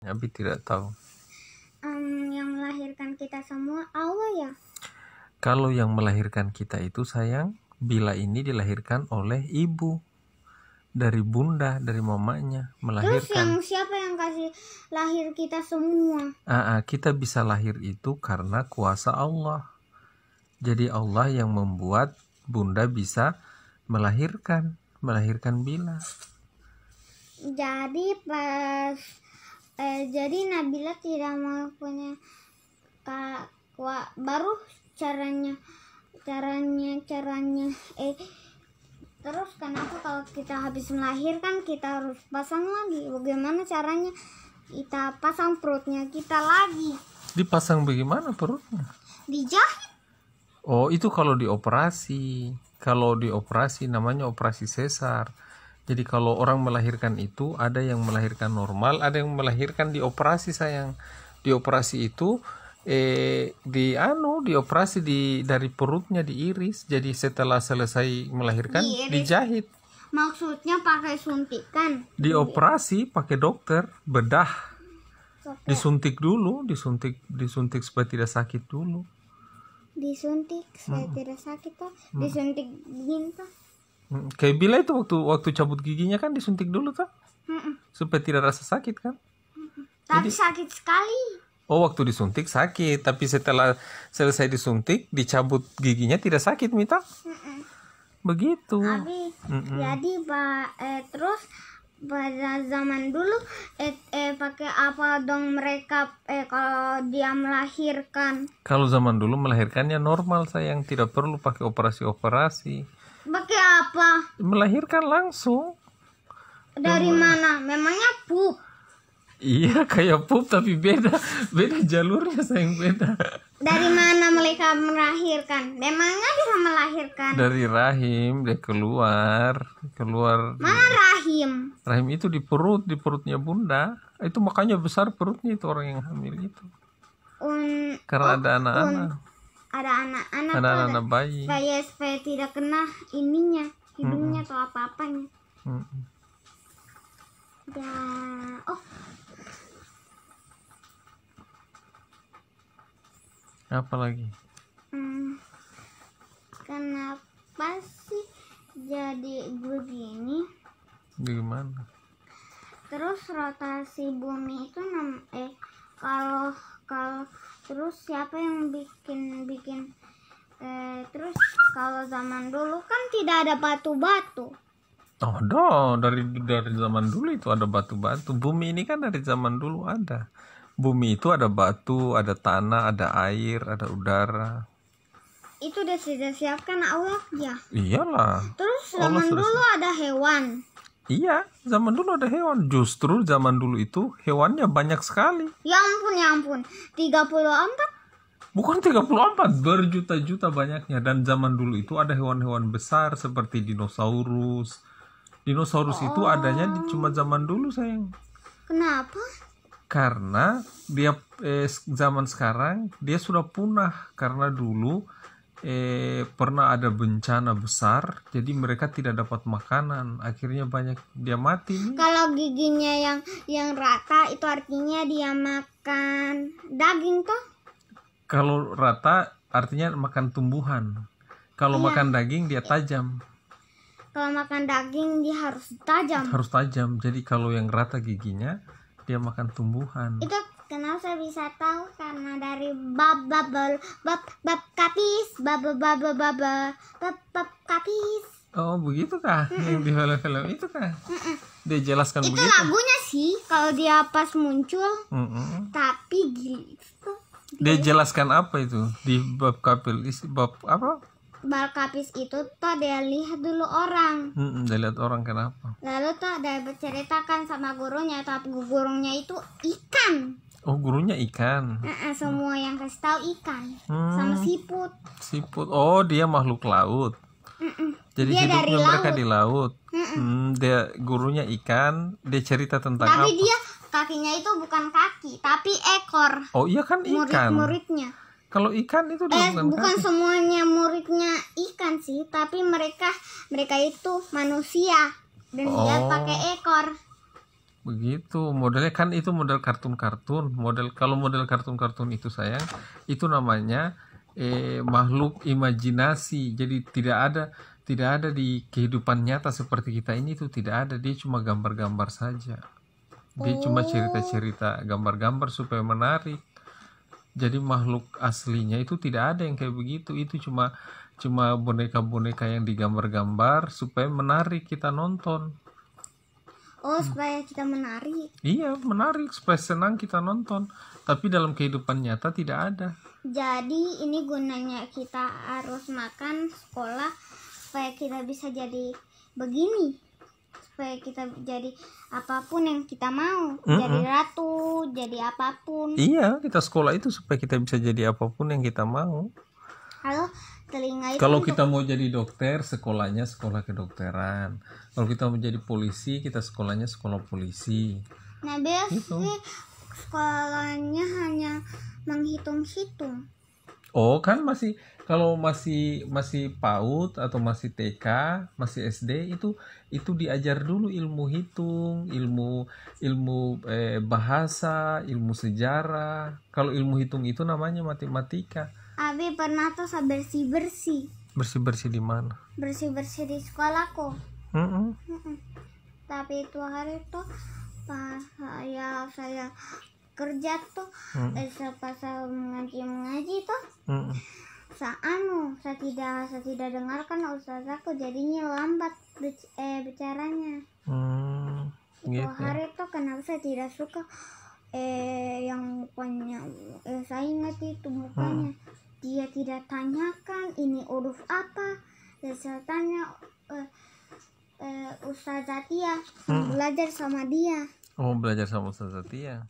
Abi tidak tahu. Yang melahirkan kita semua Allah ya. Kalau yang melahirkan kita itu sayang, bila ini dilahirkan oleh ibu, dari bunda, dari mamanya Terus melahirkan. siapa yang kasih lahir kita semua? Kita bisa lahir itu karena kuasa Allah. Jadi Allah yang membuat bunda bisa melahirkan Bila. Jadi jadi Nabila tidak mau punya baru caranya terus kenapa kalau kita habis melahirkan kita harus pasang lagi? Bagaimana caranya kita pasang perutnya kita lagi? Dipasang bagaimana perutnya? Dijahit. Oh, itu kalau dioperasi. Kalau dioperasi namanya operasi sesar. Jadi kalau orang melahirkan itu ada yang melahirkan normal, ada yang melahirkan dioperasi sayang. Dioperasi itu dioperasi dari perutnya diiris. Jadi setelah selesai melahirkan dijahit. Maksudnya pakai suntikan. Dioperasi pakai dokter bedah. Disuntik dulu, disuntik supaya tidak sakit dulu. Disuntik supaya tidak sakit toh. Disuntik dingin toh. Kayak Bila itu waktu cabut giginya kan disuntik dulu toh. Supaya tidak rasa sakit kan. Tapi sakit sekali. Oh, waktu disuntik sakit, tapi setelah selesai disuntik, dicabut giginya tidak sakit, Mita? Begitu. Jadi terus pada zaman dulu pakai apa dong mereka kalau dia melahirkan? Kalau zaman dulu melahirkannya normal sayang, tidak perlu pakai operasi. Pakai apa? Melahirkan langsung. Dari mana? Memangnya pup? Iya, kayak pup tapi beda jalurnya sayang, beda. Dari mana mereka melahirkan? Memangnya bisa melahirkan? Dari rahim, dia keluar. Mana rahim? Rahim itu di perutnya bunda. Itu makanya besar perutnya itu orang yang hamil itu. Karena ada anak-anak. Ada anak-anak. Ada anak bayi. Supaya tidak kena ininya, hidungnya atau apa-apanya. Ya, Apa lagi? Kenapa sih jadi begini? Gimana? Terus rotasi bumi itu kalau terus siapa yang bikin terus kalau zaman dulu kan tidak ada batu-batu. Dari zaman dulu itu ada batu-batu. Bumi ini kan dari zaman dulu ada. Bumi itu ada batu, ada tanah, ada air, ada udara. Itu udah disiapkan Allah ya? Iyalah. Terus zaman dulu ada hewan. Iya, zaman dulu ada hewan. Justru zaman dulu itu hewannya banyak sekali. Ya ampun. 34? Bukan 34, berjuta-juta banyaknya. Dan zaman dulu itu ada hewan-hewan besar seperti dinosaurus. Dinosaurus itu adanya cuma zaman dulu sayang. Kenapa? Karena dia zaman sekarang dia sudah punah karena dulu pernah ada bencana besar, jadi mereka tidak dapat makanan, akhirnya banyak dia mati nih. Kalau giginya yang rata itu artinya dia makan daging toh? Kalau rata artinya makan tumbuhan. Kalau makan daging dia tajam. Kalau makan daging dia harus tajam. Harus tajam. Jadi kalau yang rata giginya dia makan tumbuhan. Itu kenapa saya bisa tahu? Karena dari bab kapis, bab kapis. Oh, begitu kah? Yang di film-film itu kah? Dia jelaskan itu begitu. Itu lagunya sih kalau dia pas muncul. Tapi gitu. Dia jelaskan apa itu di bab kapis, bab apa? Bab kapis itu tuh dia lihat dulu orang. Dia lihat orang kenapa? Lalu tuh dia berceritakan sama gurunya, tapi gurunya itu ikan. Oh, gurunya ikan. Semua yang kasih tahu ikan. Sama siput. Siput. Oh, dia makhluk laut. Jadi dia hidupnya mereka di laut. Dia gurunya ikan. Dia cerita tentang tapi dia kakinya itu bukan kaki, tapi ekor. Oh iya kan ikan. Murid-muridnya. Kalau ikan itu bukan kaki. Semuanya muridnya ikan sih, tapi mereka itu manusia dan dia pakai ekor. begitu modelnya kan, itu model kartun-kartun. Kalau model kartun-kartun itu sayang, itu namanya makhluk imajinasi. Jadi tidak ada di kehidupan nyata seperti kita ini, itu tidak ada. Dia cuma gambar-gambar saja. Dia cuma cerita-cerita gambar-gambar supaya menarik. Jadi makhluk aslinya itu tidak ada yang kayak begitu. Itu cuma boneka-boneka yang digambar-gambar supaya menarik kita nonton. Oh, supaya kita menarik. Iya, menarik supaya senang kita nonton. Tapi dalam kehidupan nyata tidak ada. Jadi ini gunanya kita harus makan sekolah supaya kita bisa jadi begini. Supaya kita jadi apapun yang kita mau. Jadi ratu, jadi apapun. Iya, kita sekolah itu supaya kita bisa jadi apapun yang kita mau. Kalau telinga itu Kalau kita mau jadi dokter, sekolahnya sekolah kedokteran. Kalau kita mau jadi polisi, kita sekolahnya sekolah polisi. Nah, biasanya sekolahnya hanya menghitung-hitung. Oh, kan kalau masih PAUD atau masih TK, masih SD, itu diajar dulu ilmu hitung, ilmu bahasa, ilmu sejarah. Kalau ilmu hitung itu namanya matematika. Abi pernah tuh bersih-bersih. Bersih-bersih di mana? Bersih-bersih di sekolahku. Tapi itu hari tuh pas saya kerja tuh, pas saya mengaji tuh, saya tidak dengarkan ustazaku, jadinya lambat bicaranya. Itu Gitu. hari tuh kenapa saya tidak suka yang mukanya, saya ingat itu mukanya. Dia tidak tanyakan ini huruf apa, dan saya tanya Ustazah Tia, belajar sama dia. Oh, belajar sama Ustazah Tia.